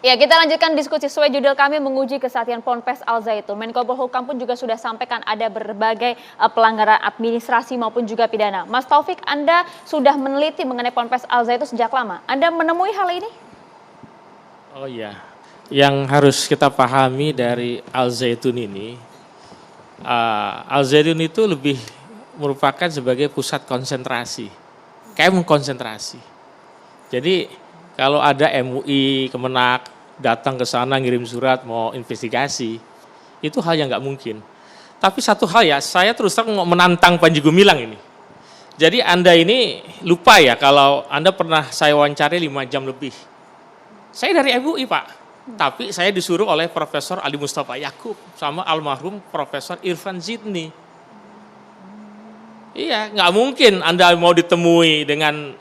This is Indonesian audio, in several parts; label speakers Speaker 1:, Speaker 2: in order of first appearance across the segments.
Speaker 1: Ya, kita lanjutkan diskusi sesuai judul kami menguji kesatian Ponpes Al Zaitun. Menko Polhukam pun juga sudah sampaikan ada berbagai pelanggaran administrasi maupun juga pidana. Mas Taufik, Anda sudah meneliti mengenai Ponpes Al Zaitun sejak lama. Anda menemui hal ini?
Speaker 2: Oh iya, yang harus kita pahami dari Al Zaitun ini, Al Zaitun itu lebih merupakan sebagai pusat konsentrasi, camp konsentrasi. Jadi kalau ada MUI, Kemenak datang ke sana ngirim surat mau investigasi, itu hal yang nggak mungkin. Tapi satu hal ya, saya terus terang mau menantang Panji Gumilang ini. Jadi Anda ini lupa ya kalau Anda pernah saya wawancari 5 jam lebih. Saya dari MUI Pak, tapi saya disuruh oleh Profesor Ali Mustafa Yakub sama almarhum Profesor Irfan Zidni. Iya, nggak mungkin Anda mau ditemui dengan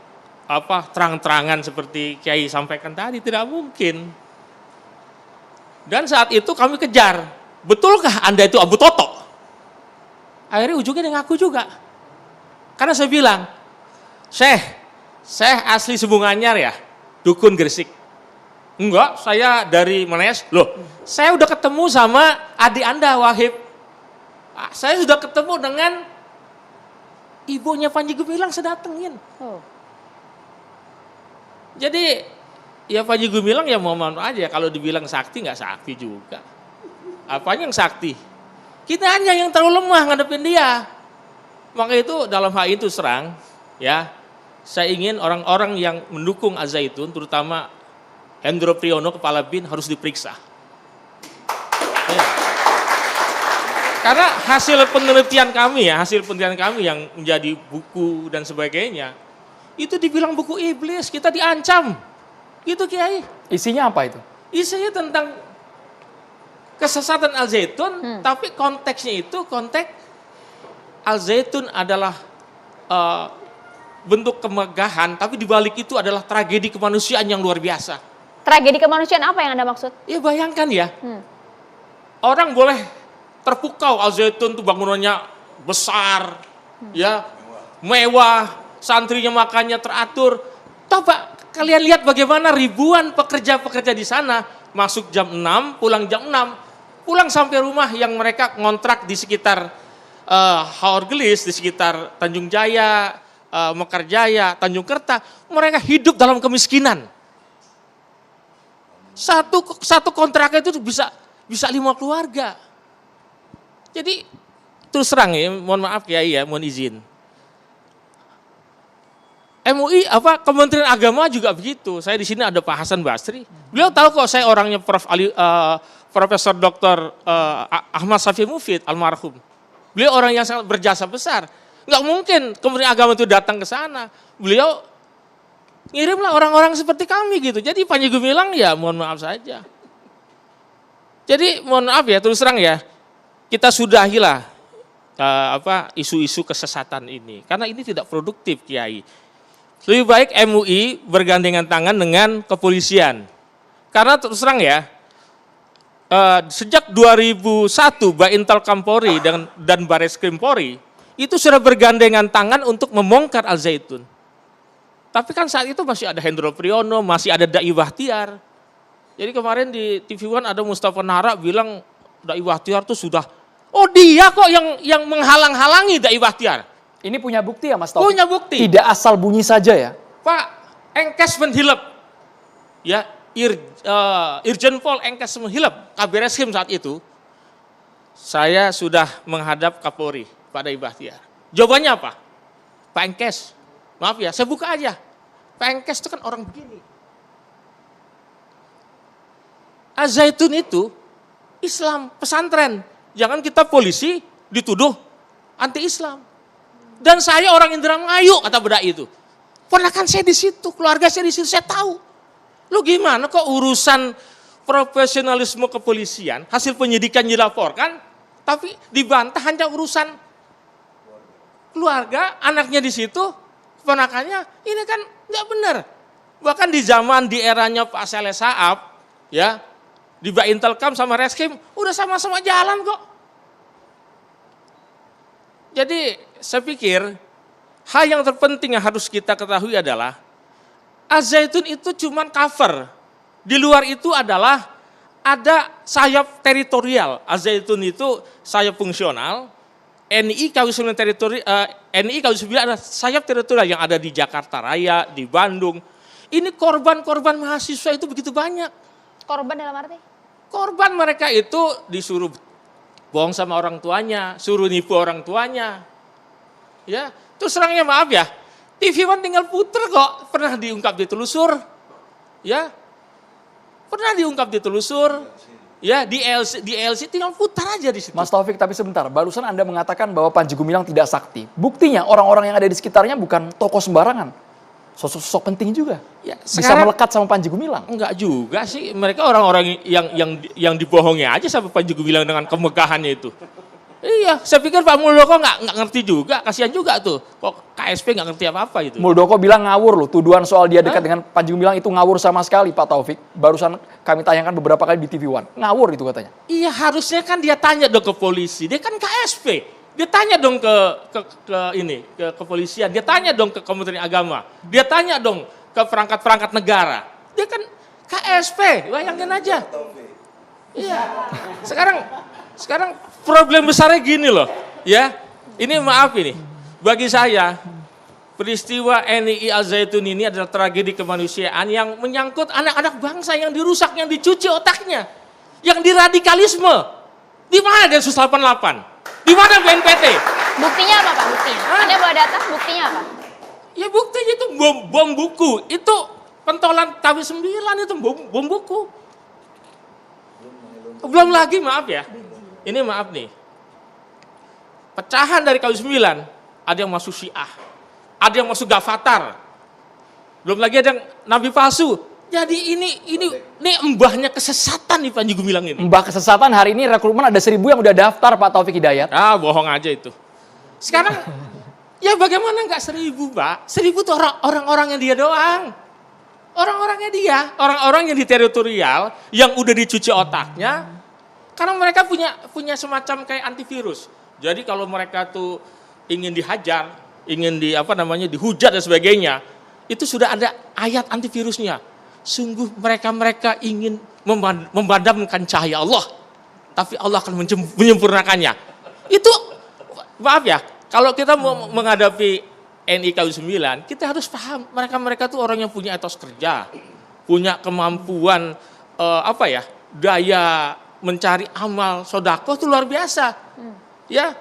Speaker 2: terang-terangan seperti Kiai sampaikan tadi, tidak mungkin. Dan saat itu kami kejar, betulkah Anda itu Abu Toto? Akhirnya ujungnya dia ngaku juga. Karena saya bilang, Syekh asli Sumbunganyar ya, Dukun Gresik. Enggak, saya dari Menes. Loh, saya udah ketemu sama adik Anda, Wahib. Saya sudah ketemu dengan ibunya Panji Gumilang, saya datengin. Jadi ya Panji Gumilang ya mohon aja kalau dibilang sakti nggak sakti juga. Apanya yang sakti? Kita hanya yang terlalu lemah ngadepin dia. Maka itu dalam hal itu serang ya. Saya ingin orang-orang yang mendukung Al Zaitun terutama Hendro Priyono kepala BIN harus diperiksa. Ya. Karena hasil penelitian kami yang menjadi buku dan sebagainya, itu dibilang buku iblis, kita diancam. Gitu Kiai.
Speaker 3: Isinya apa itu?
Speaker 2: Isinya tentang kesesatan Al Zaitun, tapi konteksnya itu konteks Al Zaitun adalah bentuk kemegahan, tapi dibalik itu adalah tragedi kemanusiaan yang luar biasa.
Speaker 1: Tragedi kemanusiaan apa yang Anda maksud?
Speaker 2: Ya bayangkan ya, orang boleh terpukau Al Zaitun itu bangunannya besar, ya mewah, santrinya makannya teratur. Coba kalian lihat bagaimana ribuan pekerja-pekerja di sana masuk jam 6, pulang jam 6, pulang sampai rumah yang mereka ngontrak di sekitar Haurgelis, di sekitar Tanjung Jaya, Mekarjaya, Tanjung Kerta, mereka hidup dalam kemiskinan. Satu kontrak itu bisa 5 keluarga. Jadi terus terang ya, mohon maaf Kiai ya, mohon izin. MUI Kementerian Agama juga begitu. Saya di sini ada Pak Hasan Basri. Beliau tahu kok saya orangnya Profesor Dr. Ahmad Safi Mufid almarhum. Beliau orang yang sangat berjasa besar. Nggak mungkin Kementerian Agama itu datang ke sana. Beliau ngirimlah orang-orang seperti kami gitu. Jadi Panji Gumilang ya mohon maaf saja. Jadi mohon maaf ya terus terang ya. Kita sudahilah isu-isu kesesatan ini. Karena ini tidak produktif Kiai. Lebih baik MUI bergandengan tangan dengan kepolisian. Karena terus terang ya, sejak 2001 Baintel Kampori dan Bareskrim Polri itu sudah bergandengan tangan untuk membongkar Al Zaitun. Tapi kan saat itu masih ada Hendro Priyono, masih ada Dai Bahtiar. Jadi kemarin di TV One ada Mustafa Nara bilang Dai Bahtiar itu sudah, dia kok yang menghalang-halangi Dai Bahtiar.
Speaker 3: Ini punya bukti ya Mas Taufik?
Speaker 2: Punya bukti.
Speaker 3: Tidak asal bunyi saja ya?
Speaker 2: Pak, Engkes Menhilap, ya Irjen Pol Engkes Menhilap, Kabar Eskrim saat itu, saya sudah menghadap Kapolri, Pak Dai Bahtiar. Jawabannya apa? Pak Engkes, maaf ya, saya buka aja. Pak Engkes itu kan orang begini. Al Zaitun itu Islam, pesantren. Jangan kita polisi dituduh anti-Islam. Dan saya orang Indramayu, kata bedak itu. Ponakan saya di situ, keluarga saya di situ, saya tahu. Lu gimana kok urusan profesionalisme kepolisian, hasil penyidikan dilaporkan, tapi dibantah hanya urusan keluarga, anaknya di situ, ponakannya, ini kan nggak benar. Bahkan di eranya Pak Saleh Saab, ya, di Baintelkam sama Reskrim, udah sama-sama jalan kok. Jadi saya pikir hal yang terpenting yang harus kita ketahui adalah Al Zaitun itu cuma cover Di luar itu adalah ada sayap teritorial. Al-Zaitun itu sayap fungsional. NI KW9 NI KW9 adalah sayap teritorial yang ada di Jakarta Raya, di Bandung. Ini korban-korban mahasiswa itu begitu banyak.
Speaker 1: Korban dalam arti?
Speaker 2: Korban mereka itu disuruh bohong sama orang tuanya, suruh nipu orang tuanya. Ya, terus terangnya maaf ya, TV One tinggal puter kok, pernah diungkap ditelusur. Ya, pernah diungkap ditelusur. Ya, di LC tinggal putar aja di situ.
Speaker 3: Mas Taufik, tapi sebentar, barusan Anda mengatakan bahwa Panji Gumilang tidak sakti. Buktinya orang-orang yang ada di sekitarnya bukan tokoh sembarangan. Sosok-sosok penting juga.
Speaker 2: Ya,
Speaker 3: Bisa melekat sama Panji Gumilang.
Speaker 2: Enggak juga sih, mereka orang-orang yang dibohongi aja sama Panji Gumilang dengan kemegahannya itu. Iya, saya pikir Pak Muldoko nggak ngerti juga, kasihan juga tuh. Kok KSP nggak ngerti apa-apa itu.
Speaker 3: Muldoko bilang ngawur loh, tuduhan soal dia dekat dengan Panji Gumilang itu ngawur sama sekali Pak Taufik. Barusan kami tayangkan beberapa kali di TV One. Ngawur itu katanya.
Speaker 2: Iya, harusnya kan dia tanya dong ke polisi, dia kan KSP. Dia tanya dong ke kepolisian, dia tanya dong ke Kementerian Agama, dia tanya dong ke perangkat-perangkat negara. Dia kan KSP, bayangin aja. Iya. Sekarang problem besarnya gini loh, ya. Ini maaf ini, bagi saya peristiwa NII Al-Zaitun ini adalah tragedi kemanusiaan yang menyangkut anak-anak bangsa yang dirusak, yang dicuci otaknya, yang diradikalisme. Di mana Densus 88? Di mana BNPT?
Speaker 1: Buktinya apa Pak? Buktinya? Anda bawa data, buktinya apa?
Speaker 2: Ya buktinya itu bom buku, itu pentolan KW9 itu bom buku. Belum lagi maaf ya, ini maaf nih, pecahan dari KW9, ada yang masuk Syiah, ada yang masuk Ghafatar, belum lagi ada yang Nabi palsu. Jadi ini embahnya kesesatan nih Panji Gumilang ini.
Speaker 3: Mbah kesesatan hari ini rekrutmen ada 1.000 yang udah daftar Pak Taufik Hidayat.
Speaker 2: Ah, bohong aja itu. Sekarang ya bagaimana nggak 1.000 Pak? 1.000 tuh orang-orangnya dia doang. Orang-orangnya dia, orang-orang yang di teritorial, yang udah dicuci otaknya, karena mereka punya semacam kayak antivirus. Jadi kalau mereka tuh ingin dihajar, ingin dihujat dan sebagainya, itu sudah ada ayat antivirusnya. Sungguh mereka ingin memadamkan cahaya Allah, tapi Allah akan menyempurnakannya. Itu maaf ya, kalau kita mau menghadapi NII KW9, kita harus paham mereka tuh orang yang punya etos kerja, punya kemampuan daya mencari amal sodako itu luar biasa. Ya,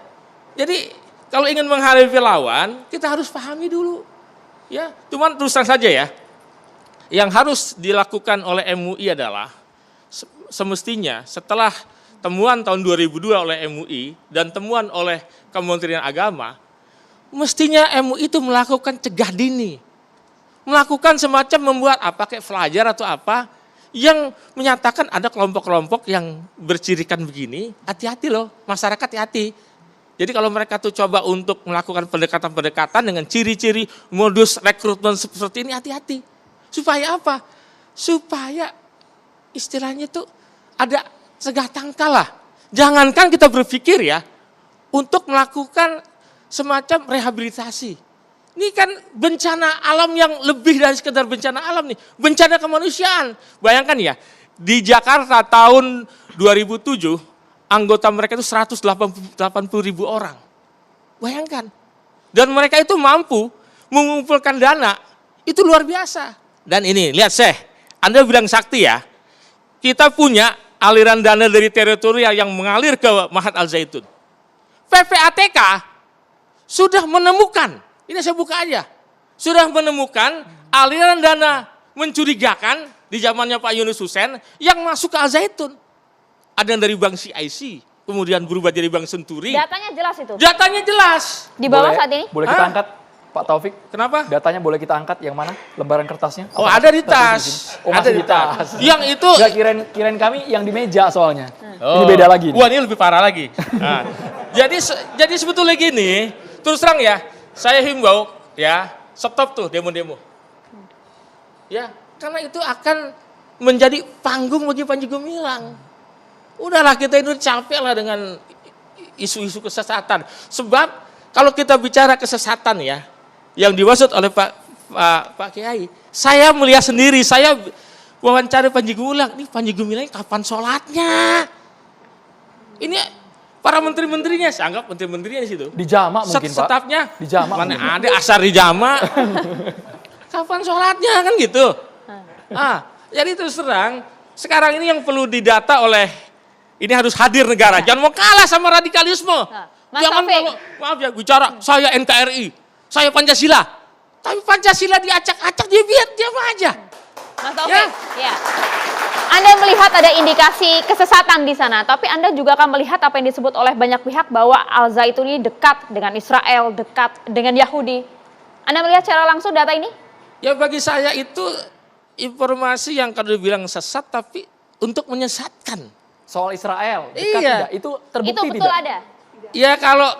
Speaker 2: jadi kalau ingin menghadapi lawan, kita harus pahami dulu. Ya, cuman terus terang saja ya, yang harus dilakukan oleh MUI adalah semestinya setelah temuan tahun 2002 oleh MUI dan temuan oleh Kementerian Agama, mestinya MUI itu melakukan cegah dini. Melakukan semacam membuat kayak flyer atau apa yang menyatakan ada kelompok-kelompok yang bercirikan begini, hati-hati loh, masyarakat hati-hati. Jadi kalau mereka tuh coba untuk melakukan pendekatan-pendekatan dengan ciri-ciri modus rekrutmen seperti ini, hati-hati. Supaya apa? Supaya istilahnya tuh ada cegah tangkal lah. Jangankan kita berpikir ya, untuk melakukan semacam rehabilitasi. Ini kan bencana alam yang lebih dari sekedar bencana alam nih. Bencana kemanusiaan. Bayangkan ya, di Jakarta tahun 2007, anggota mereka itu 180.000 orang. Bayangkan. Dan mereka itu mampu mengumpulkan dana, itu luar biasa. Dan ini, lihat Anda bilang sakti ya, kita punya aliran dana dari teritorial yang mengalir ke Mahat Al-Zaitun. PPATK sudah menemukan, ini saya buka aja, sudah menemukan aliran dana mencurigakan di zamannya Pak Yunus Hussein yang masuk ke Al-Zaitun. Ada yang dari Bank CIC, kemudian berubah jadi Bank Senturi.
Speaker 1: Datanya jelas itu?
Speaker 2: Datanya jelas.
Speaker 1: Di bawah saat ini?
Speaker 3: Boleh kita angkat, Pak Taufik?
Speaker 2: Kenapa?
Speaker 3: Datanya boleh kita angkat, yang mana? Lembaran kertasnya?
Speaker 2: Oh, ada di tas.
Speaker 3: Oh,
Speaker 2: Ada
Speaker 3: masih di tas.
Speaker 2: Yang itu.
Speaker 3: Nggak, kirain kami yang di meja soalnya. Ini beda lagi.
Speaker 2: Wah, ini lebih parah lagi. Nah, jadi sebetulnya gini, terus terang ya, saya himbau ya, stop tuh demo-demo. Ya, karena itu akan menjadi panggung bagi Panji Gumilang. Udahlah, kita ini capek lah dengan isu-isu kesesatan. Sebab kalau kita bicara kesesatan ya, yang dimaksud oleh Pak Kiai, saya melihat sendiri, saya wawancara Panji Gumilang, ini Panji Gumilang kapan sholatnya? Ini para menteri-menterinya, saya anggap menteri-menterinya di situ.
Speaker 3: Di jama mungkin Pak.
Speaker 2: Stafnya,
Speaker 3: Di jama
Speaker 2: mana
Speaker 3: mungkin.
Speaker 2: ada asar di jama. Kapan sholatnya kan gitu. Jadi terus terang, sekarang ini yang perlu didata oleh, ini harus hadir negara. Jangan mau kalah sama radikalisme.
Speaker 1: Mas
Speaker 2: Jangan
Speaker 1: Taufik.
Speaker 2: kalau, maaf ya, bicara saya NKRI, saya Pancasila. Tapi Pancasila diacak-acak, dia biar diam aja.
Speaker 1: Mas Taufik, ya. Anda melihat ada indikasi kesesatan di sana, tapi Anda juga akan melihat apa yang disebut oleh banyak pihak bahwa Al-Zaitun ini dekat dengan Israel, dekat dengan Yahudi. Anda melihat secara langsung data ini?
Speaker 2: Ya bagi saya itu informasi yang kalau dibilang sesat tapi untuk menyesatkan.
Speaker 3: Soal Israel, dekat
Speaker 2: Iya.
Speaker 3: tidak? Itu terbukti
Speaker 1: Itu betul
Speaker 3: tidak?
Speaker 1: ada.
Speaker 2: Ya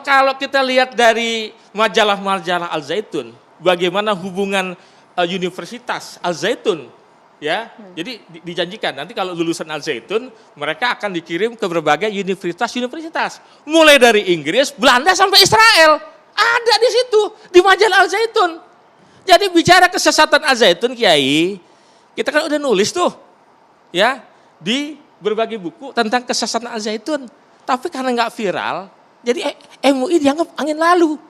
Speaker 2: kalau kita lihat dari majalah-majalah Al-Zaitun, bagaimana hubungan Universitas Al-Zaitun, ya, jadi dijanjikan nanti kalau lulusan Al-Zaitun mereka akan dikirim ke berbagai universitas, mulai dari Inggris, Belanda sampai Israel, ada di situ di majalah Al-Zaitun. Jadi bicara kesesatan Al-Zaitun, Kiai, kita kan udah nulis tuh, ya, di berbagai buku tentang kesesatan Al-Zaitun, tapi karena nggak viral, jadi MUI dianggap angin lalu.